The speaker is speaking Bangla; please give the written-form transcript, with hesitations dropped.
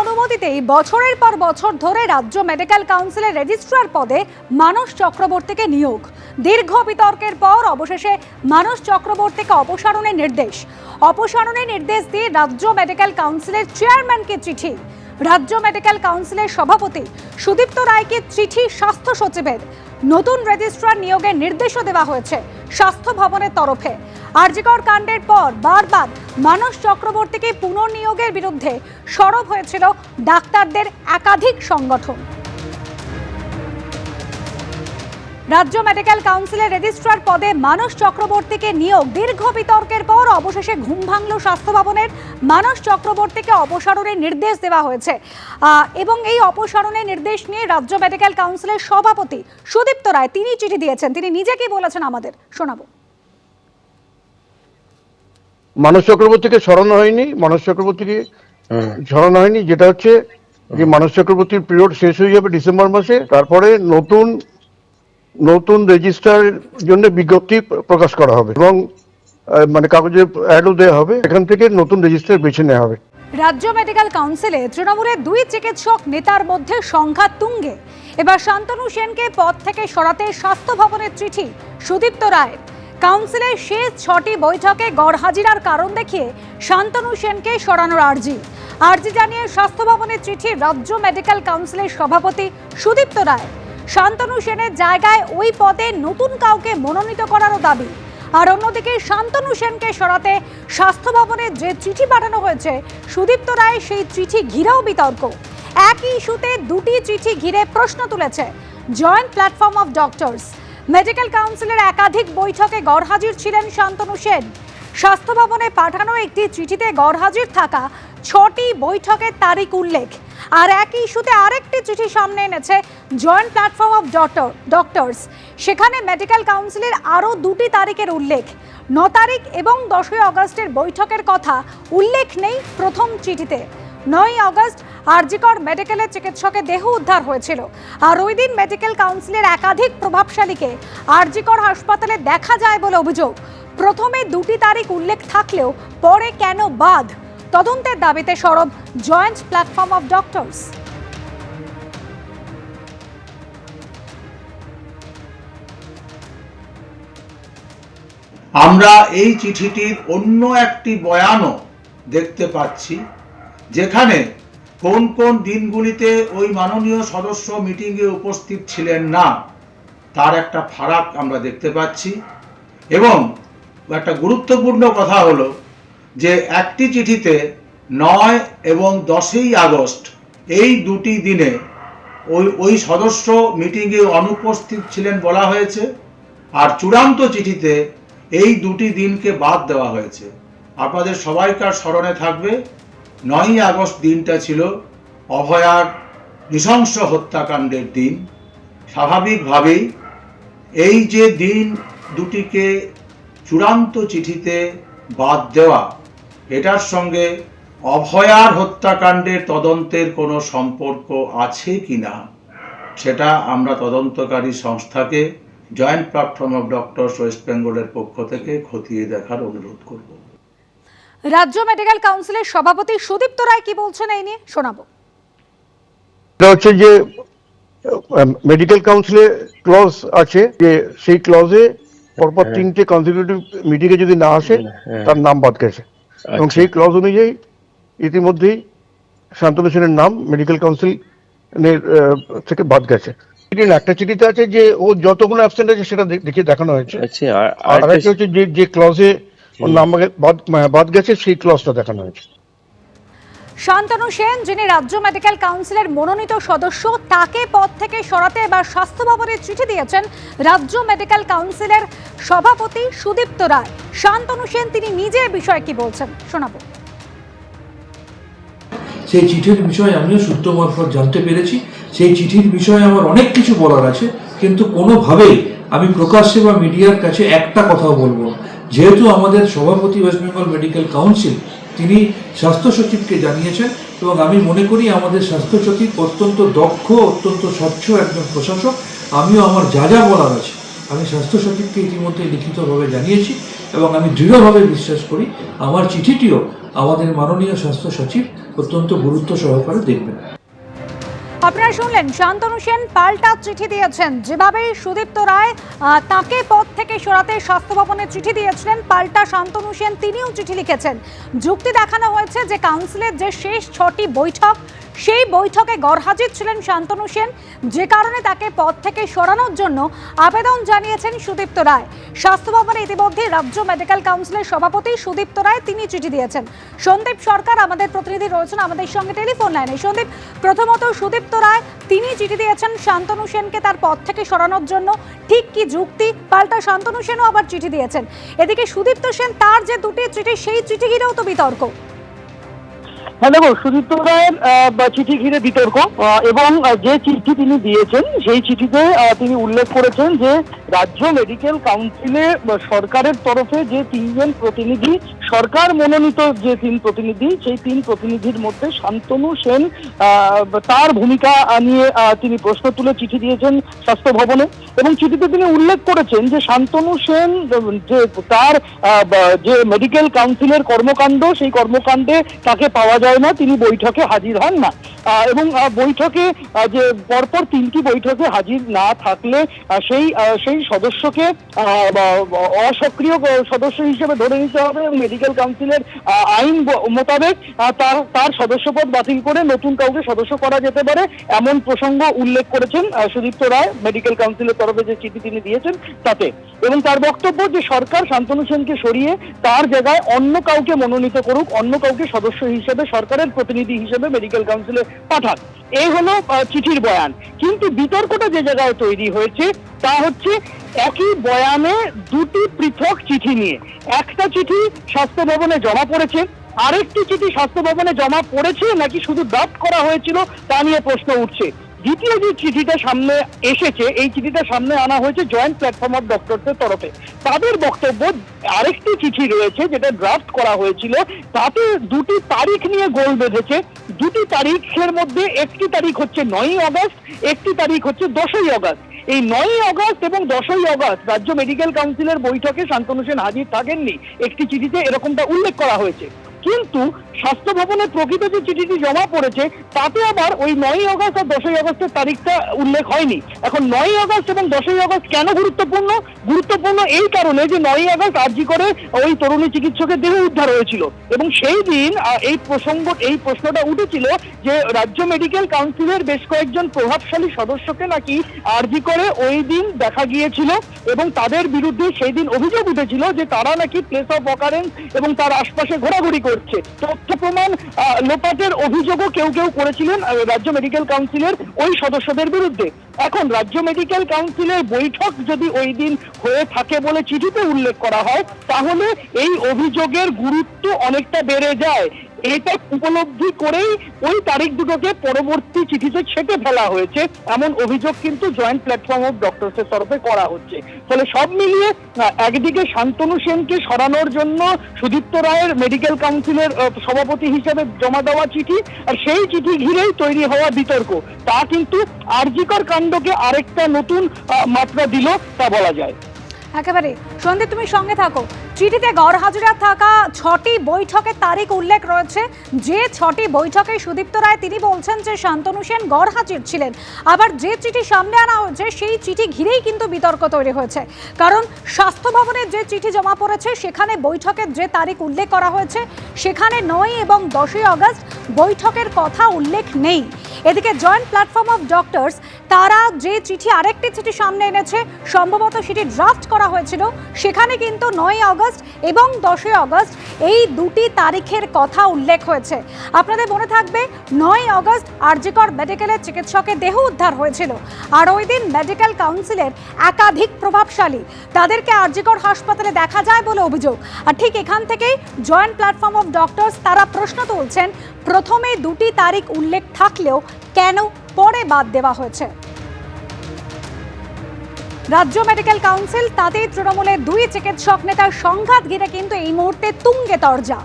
অনুমতিতেই বছরের পর বছর ধরে রাজ্য মেডিকেল কাউন্সিলের রেজিস্ট্রার পদে মানস চক্রবর্তীকে নিয়োগ। দীর্ঘ বিতর্কের পর অবশেষে মানস চক্রবর্তীকে অপসারণের নির্দেশ দিয়ে রাজ্য মেডিকেল কাউন্সিলের চেয়ারম্যানকে চিঠি। রাজ্য মেডিকেল কাউন্সিলের সভাপতি সুদীপ্ত রায়কে চিঠি স্বাস্থ্য সচিবের। নতুন রেজিস্ট্রার নিয়োগের নির্দেশও দেওয়া হয়েছে স্বাস্থ্য ভবনের তরফে। আরজিকর কাণ্ডের পর বারবার মানস চক্রবর্তীকে পুনর্নিয়োগের বিরুদ্ধে সরব হয়েছিল ডাক্তারদের একাধিক সংগঠন। রাজ্য মেডিকেল কাউন্সিলের রেজিস্ট্রার পদে মানস চক্রবর্তীকে নিয়োগ। দীর্ঘ বিতর্কের পর অবশেষে ঘুম ভাঙল স্বাস্থ্য ভবনের। মানস চক্রবর্তীকে অপসারণের নির্দেশ দেওয়া হয়েছে এবং এই অপসারণের নির্দেশ নিয়ে রাজ্য মেডিকেল কাউন্সিলের সভাপতি সুদীপ্ত রায় তিনি চিঠি দিয়েছেন। তিনি নিজে কি বলেছেন আমাদের শোনাবো। মানস চক্রবর্তীকে সরানো হয়নি, মানস চক্রবর্তীকে সরানো হয়নি, যেটা হচ্ছে যে মানস চক্রবর্তীর পিরিয়ড শেষ হয়ে যাবে ডিসেম্বর মাসে। তারপরে নতুন রেজিস্ট্রারের জন্য বিজ্ঞপ্তি প্রকাশ করা হবে এবং মানে কাগজে অ্যাডও দেওয়া হবে। এখান থেকে নতুন রেজিস্ট্রার বেছে নেওয়া হবে। রাজ্য মেডিকেল কাউন্সিলে তৃণমূলের দুই চিকিৎসক নেতার মধ্যে সংঘাত তুঙ্গে। এবার শান্তনু সেনকে পদ থেকে সরাতে স্বাস্থ্য ভবনের চিঠি সুদীপ্ত রায়ের। কাউন্সিলের শেষ 6টি বৈঠকে গড়হাজিরার কারণ দেখিয়ে শান্তনু সেনকে সরানোর আর্জি জানিয়ে স্বাস্থ্য ভবনের চিঠি রাজ্য মেডিকেল কাউন্সিলের সভাপতি সুদীপ্ত রায়। শান্তনু সেনের জায়গায় ওই পদে নতুন কাউকে মনোনীত করারও দাবি। আর অন্যদিকে শান্তনু সেনকে সরাতে স্বাস্থ্য ভবনে যে চিঠি পাঠানো হয়েছে সুদীপ্ত রায়, সেই চিঠি ঘিরেও বিতর্ক। একই ইস্যুতে দুটি চিঠি ঘিরে প্রশ্ন তুলেছে joint platform of doctors. Medical কাউন্সিলের একাধিক বৈঠকে গড়হাজির ছিলেন শান্তনু সেন। স্বাস্থ্য ভবনে পাঠানো একটি চিঠিতে গড়হাজির থাকা 6টি বৈঠকের তারিখ উল্লেখ। আর একই ইস্যুতে আরেকটি চিঠি সামনে এনেছে জয়েন্ট প্ল্যাটফর্ম অফ ডক্টরস। সেখানে মেডিকেল কাউন্সিলের আরও 2টি তারিখের উল্লেখ। 9 তারিখ এবং 10 আগস্টের বৈঠকের কথা উল্লেখ নেই প্রথম চিঠিতে। 9 আগস্ট আরজিকর মেডিকেলের চিকিৎসকের দেহ উদ্ধার হয়েছিল। আর ওই দিন মেডিকেল কাউন্সিলের একাধিক প্রভাবশালীকে আরজিকর হাসপাতালে দেখা যায় বলে অভিযোগ। প্রথমে 2টি তারিখ উল্লেখ থাকলেও পরে কেন বাদ? তদন্তের দাবিতে সরব জয়েন্ট প্ল্যাটফর্ম অফ ডক্টরস। আমরা এই চিঠিটির অন্য একটি বয়ানও দেখতে পাচ্ছি, যেখানে কোন কোন দিনগুলিতে ওই মাননীয় সদস্য মিটিংয়ে উপস্থিত ছিলেন না তার একটা ফারাক আমরা দেখতে পাচ্ছি। এবং একটা গুরুত্বপূর্ণ কথা হলো যে একটি চিঠিতে 9 এবং 10 আগস্ট এই দুটি দিনে ওই সদস্য মিটিংয়ে অনুপস্থিত ছিলেন বলা হয়েছে, আর চূড়ান্ত চিঠিতে এই দুটি দিনকে বাদ দেওয়া হয়েছে। আপনাদের সবাইকার স্মরণে থাকবে 9 আগস্ট দিনটা ছিল অভয়ার নৃশংস হত্যাকাণ্ডের দিন। স্বাভাবিকভাবেই এই যে দিন দুটিকে চূড়ান্ত চিঠিতে বাদ দেওয়া, এটার সঙ্গে অভয়ার হত্যাকাণ্ডের তদন্তের কোনো সম্পর্ক আছে কিনা সেটা আমরা তদন্তকারী সংস্থাকে joint platform of doctors West বেঙ্গলের পক্ষ থেকে খতিয়ে দেখার অনুরোধ করব। রাজ্য মেডিকেল কাউন্সিলের সভাপতি সুদীপ্ত রায় কি বলছেন এই নিয়ে শোনাবো। এটা হচ্ছে যে মেডিকেল কাউন্সিলে ক্লজ আছে, যে সেই ক্লজে পরপর 3টে কনজিকিউটিভ মিটিংয়ে যদি না আসে তার নাম বাদ গেছে। এবং সেই ক্লজ অনুযায়ী ইতিমধ্যেই শান্তনু সেনের নাম মেডিকেল কাউন্সিল থেকে বাদ গেছে। একটা চিঠিতে আছে যে ও যতগুলো অ্যাবসেন্ট আছে সেটা দেখিয়ে দেখানো হয়েছে। আর একটা হচ্ছে যে ক্লজে ওর নাম বাদ গেছে সেই ক্লজটা দেখানো হয়েছে। শান্তনু সেন, যিনি রাজ্য মেডিকেল কাউন্সিলের মনোনীত সদস্য, তাকে পদ থেকে সরাতে এবার স্বাস্থ্য ভবনের চিঠি দিয়েছেন রাজ্য মেডিকেল কাউন্সিলের সভাপতি সুদীপ্ত রায়। শান্তনু সেন তিনি নিজে বিষয়ে কি বলছেন শোনাবো। সেই চিঠির বিষয়ে আমিও সূত্র মারফত জানতে পেরেছি। সেই চিঠির বিষয়ে আমার অনেক কিছু বলার আছে, কিন্তু কোনোভাবেই আমি প্রকাশ্যে বা মিডিয়ার কাছে একটা কথাও বলবো। যেহেতু আমাদের সভাপতি ওয়েস্ট বেঙ্গল মেডিকেল কাউন্সিল তিনি স্বাস্থ্য সচিবকে জানিয়েছেন, এবং আমি মনে করি আমাদের স্বাস্থ্য সচিব অত্যন্ত দক্ষ, অত্যন্ত স্বচ্ছ একজন প্রশাসক। আমিও আমার যা যা বলার আছে আমি স্বাস্থ্য সচিবকে ইতিমধ্যে লিখিতভাবে জানিয়েছি এবং আমি দৃঢ়ভাবে বিশ্বাস করি আমার চিঠিটিও আমাদের মাননীয় স্বাস্থ্য সচিব অত্যন্ত গুরুত্ব সহকারে দেখবেন। আপনারা শুনলেন শান্তনু সেন পাল্টা চিঠি দিয়েছেন। যেভাবে সুদীপ্ত রায় তাকে পদ থেকে সরাতে স্বাস্থ্য ভবনে চিঠি দিয়েছিলেন, পাল্টা শান্তনু সেন তিনিও চিঠি লিখেছেন। যুক্তি দেখানো হয়েছে যে কাউন্সিলের যে শেষ 6টি বৈঠক, সেই বৈঠকে গরহাজির ছিলেন শান্তনু সেন, যে কারণে তাকে পদ থেকে সরানোর জন্য আবেদন জানিয়েছেন সুদীপ্ত রায়। স্বাস্থ্য ভবনে ইতিমধ্যে রাজ্য মেডিকেল কাউন্সিলের সভাপতি সুদীপ্ত রায় তিনি চিঠি দিয়েছেন। সন্দীপ সরকার আমাদের প্রতিনিধি রয়েছেন আমাদের সঙ্গে টেলিফোন লাইনে। সন্দীপ, প্রথমত সুদীপ্ত রায় তিনি চিঠি দিয়েছেন শান্তনু সেনকে তার পদ থেকে সরানোর জন্য, ঠিক কি যুক্তি? পাল্টা শান্তনু সেনও আবার চিঠি দিয়েছেন। এদিকে সুদীপ্ত সেন তার যে দুটি চিঠি, সেই চিঠি ঘিরেও তো বিতর্ক। হ্যাঁ দেখো, সুদীপ্ত রায়ের চিঠি ঘিরে বিতর্ক এবং যে চিঠি তিনি দিয়েছেন সেই চিঠিতে তিনি উল্লেখ করেছেন যে রাজ্য মেডিকেল কাউন্সিলে সরকারের তরফে যে 3 জন প্রতিনিধি, সরকার মনোনীত যে 3 প্রতিনিধি, সেই 3 প্রতিনিধির মধ্যে শান্তনু সেন তার ভূমিকা নিয়ে তিনি প্রশ্ন তুলে চিঠি দিয়েছেন স্বাস্থ্য ভবনে। এবং চিঠিতে তিনি উল্লেখ করেছেন যে শান্তনু সেন যে তার যে মেডিকেল কাউন্সিলের কর্মকাণ্ড, সেই কর্মকাণ্ডে তাকে পাওয়া যায় না, তিনি বৈঠকে হাজির হন না। এবং বৈঠকে যে পরপর 3টি বৈঠকে হাজির না থাকলে সেই সদস্যকে অসক্রিয় সদস্য হিসেবে ধরে নিতে হবে এবং মেডিকেল কাউন্সিলের আইন মোতাবেক তার সদস্যপদ বাতিল করে নতুন কাউকে সদস্য করা যেতে পারে, এমন প্রসঙ্গ উল্লেখ করেছেন সুদীপ্ত রায় মেডিকেল কাউন্সিলের তরফে যে চিঠি তিনি দিয়েছেন তাতে। এবং তার বক্তব্য যে সরকার শান্তনু সেনকে সরিয়ে তার জায়গায় অন্য কাউকে মনোনীত করুক, অন্য কাউকে সদস্য হিসেবে সরকারের প্রতিনিধি হিসেবে মেডিকেল কাউন্সিলে পাঠান। এই হলো চিঠির বয়ান। কিন্তু বিতর্কটা যে জায়গায় তৈরি হয়েছে তা হচ্ছে একই বয়ানে 2টি পৃথক চিঠি নিয়ে। একটা চিঠি স্বাস্থ্য ভবনে জমা পড়েছে, আরেকটি চিঠি স্বাস্থ্য ভবনে জমা পড়েছে নাকি শুধু ড্রাফট করা হয়েছিল তা নিয়ে প্রশ্ন উঠছে। দ্বিতীয় যে চিঠিটা সামনে এসেছে, এই চিঠিটা সামনে আনা হয়েছে জয়েন্ট প্ল্যাটফর্ম অফ ডক্টরসের তরফে। তাদের বক্তব্য আরেকটি চিঠি রয়েছে যেটা ড্রাফট করা হয়েছিল, তাতে 2টি তারিখ নিয়ে গোল বেঁধেছে। 2টি তারিখের মধ্যে একটি তারিখ হচ্ছে 9ই আগস্ট, একটি তারিখ হচ্ছে 10ই আগস্ট। এই 9ই আগস্ট এবং 10ই আগস্ট রাজ্য মেডিকেল কাউন্সিলের বৈঠকে শান্তনু সেন হাজির থাকেননি, একটি চিঠিতে এরকমটা উল্লেখ করা হয়েছে। কিন্তু স্বাস্থ্য ভবনে প্রকৃত যে চিঠিটি জমা পড়েছে তাতে আবার ওই 9ই আগস্ট আর 10ই আগস্টের তারিখটা উল্লেখ হয়নি। এখন 9ই আগস্ট এবং 10ই আগস্ট কেন গুরুত্বপূর্ণ? গুরুত্বপূর্ণ এই কারণে যে 9ই আগস্ট আরজি করে ওই তরুণী চিকিৎসকের দেহ উদ্ধার হয়েছিল এবং সেই দিন এই প্রশ্নটা উঠেছিল যে রাজ্য মেডিকেল কাউন্সিলের বেশ কয়েকজন প্রভাবশালী সদস্যকে নাকি আরজি করে ওই দিন দেখা গিয়েছিল এবং তাদের বিরুদ্ধে সেই দিন অভিযোগ উঠেছিল যে তারা নাকি প্লেস অফ অকারেন্স এবং তার আশপাশে ঘোরাঘুরি করছে। তথ্য প্রমাণ লোপাটের অভিযোগও কেউ করেছিলেন রাজ্য মেডিকেল কাউন্সিলের ওই সদস্যদের বিরুদ্ধে। এখন রাজ্য মেডিকেল কাউন্সিলের বৈঠক যদি ওই দিন হয়ে থাকে বলে চিঠিতে উল্লেখ করা হয়, তাহলে এই অভিযোগের গুরুত্ব অনেকটা বেড়ে যায়। এটা উপলব্ধি করেই ওই তারিখ দুটোকে পরবর্তী চিঠিতে ছেটে ফেলা হয়েছে, এমন অভিযোগ কিন্তু জয়েন্ট প্ল্যাটফর্ম অফ ডক্টরসের তরফে করা হচ্ছে। ফলে সব মিলিয়ে একদিকে শান্তনু সেনকে সরানোর জন্য সুদীপ্ত রায়ের মেডিকেল কাউন্সিলের সভাপতি হিসেবে জমা দেওয়া চিঠি, আর সেই চিঠি ঘিরেই তৈরি হওয়া বিতর্ক, তা কিন্তু আরজিকর কাণ্ডকে আরেকটা নতুন মাত্রা দিল তা বলা যায়। একেবারে সন্দীপ, তুমি সঙ্গে থাকো। চিঠিতে গড়হাজিরা থাকা 6টি বৈঠকের তারিখ উল্লেখ রয়েছে। যে 6টি বৈঠকে সুদীপ্ত রায় তিনি বলছেন যে শান্তনু সেন গড়হাজির ছিলেন। আবার যে চিঠি সামনে আনা হয়েছে সেই চিঠি ঘিরেই কিন্তু বিতর্ক তৈরি হয়েছে, কারণ স্বাস্থ্য ভবনের যে চিঠি জমা পড়েছে সেখানে বৈঠকের যে তারিখ উল্লেখ করা হয়েছে সেখানে 9 এবং 10ই আগস্ট বৈঠকের কথা উল্লেখ নেই। এদিকে জয়েন্ট প্ল্যাটফর্ম অফ ডক্টরস তারা যে চিঠি, আরেকটি চিঠি সামনে এনেছে, সম্ভবত সেটি ড্রাফট করা হয়েছিল, সেখানে কিন্তু 9ই আগস্ট এবং 10ই আগস্ট এই 2টি তারিখের কথা উল্লেখ হয়েছে। আপনাদের মনে থাকবে 9ই আগস্ট আরজিকর মেডিকেলের চিকিৎসকের দেহ উদ্ধার হয়েছিল, আর ওই দিন মেডিকেল কাউন্সিলের একাধিক প্রভাবশালী তাদেরকে আরজিকর হাসপাতালে দেখা যায় বলে অভিযোগ। আর ঠিক এখান থেকেই জয়েন্ট প্ল্যাটফর্ম অফ ডক্টরস তারা প্রশ্ন তুলছেন, প্রথমে 2টি তারিখ উল্লেখ থাকলেও কেন পরে বাদ দেওয়া হয়েছে। রাজ্য মেডিকেল কাউন্সিল তাতেই তৃণমূলের 2 চিকিৎসক নেতার সংঘাত ঘিরে কিন্তু এই মুহূর্তে তুঙ্গে তরজা।